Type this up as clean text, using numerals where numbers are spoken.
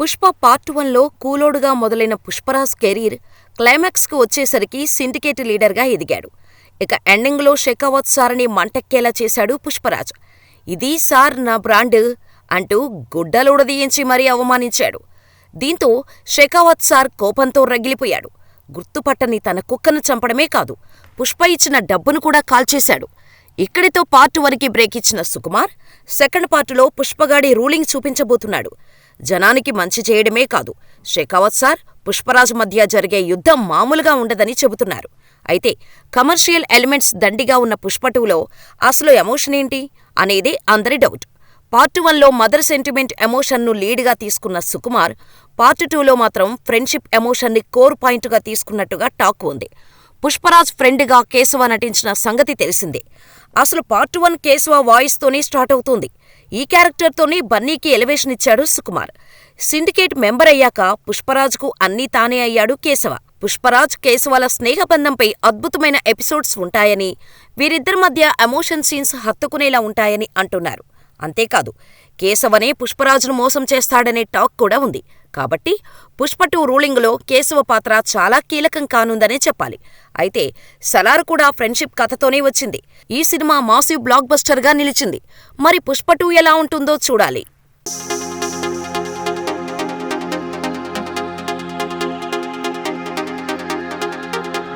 Pushpa part 1లో కూలోడుగా మొదలైన Pushparaj career క్లైమాక్స్కి వచ్చేసరికి syndicate లీడర్గా ఎదిగాడు. ఇక ఎండింగ్లో షెకావత్ సార్ని మంటెక్కేలా చేశాడు పుష్పరాజ్. ఇది సార్ నా బ్రాండ్ అంటూ గుడ్డలుడదీయించి మరీ అవమానించాడు. దీంతో షెకావత్ సార్ కోపంతో రగిలిపోయాడు. గుర్తుపట్టని తన కుక్కను చంపడమే కాదు, పుష్ప ఇచ్చిన డబ్బును కూడా కాల్చేశాడు. ఇక్కడితో పార్ట్ 1కి బ్రేక్ ఇచ్చిన సుకుమార్ సెకండ్ పార్టులో పుష్పగాడి రూలింగ్ చూపించబోతున్నాడు. జనానికి మంచి చేయడమే కాదు, షెకావత్ సార్, పుష్పరాజ్ మధ్య జరిగే యుద్ధం మామూలుగా ఉండదని చెబుతున్నారు. అయితే కమర్షియల్ ఎలిమెంట్స్ దండిగా ఉన్న పుష్ప 2లో అసలు ఎమోషన్ ఏంటి అనేదే అందరి డౌట్. పార్ట్ 1లో మదర్ సెంటిమెంట్ ఎమోషన్ను లీడ్గా తీసుకున్న సుకుమార్ పార్ట్ 2లో మాత్రం ఫ్రెండ్షిప్ ఎమోషన్ని కోర్ పాయింట్గా తీసుకున్నట్టుగా టాక్ ఉంది. పుష్పరాజ్ ఫ్రెండ్గా కేశవ నటించిన సంగతి తెలిసిందే. అసలు పార్ట్ 1 కేశవ వాయిస్తోనే స్టార్ట్ అవుతుంది. ఈ క్యారెక్టర్తోనే బన్నీకి ఎలివేషన్ ఇచ్చాడు సుకుమార్. సిండికేట్ మెంబర్ అయ్యాక పుష్పరాజ్కు అన్నీ తానే అయ్యాడు కేశవ. పుష్పరాజ్, కేశవల స్నేహబంధంపై అద్భుతమైన ఎపిసోడ్స్ ఉంటాయని, వీరిద్దరి మధ్య ఎమోషన్ సీన్స్ హత్తుకునేలా ఉంటాయని అంటున్నారు. అంతేకాదు, కేశవనే పుష్పరాజును మోసం చేస్తాడనే టాక్ కూడా ఉంది. కాబట్టి పుష్ప 2 రూలింగ్లో కేశవ పాత్ర చాలా కీలకం కానుందనే చెప్పాలి. అయితే సలార్ కూడా ఫ్రెండ్షిప్ కథతోనే వచ్చింది. ఈ సినిమా మాసివ్ బ్లాక్ బస్టర్గా నిలిచింది. మరి పుష్ప 2 ఎలా ఉంటుందో చూడాలి.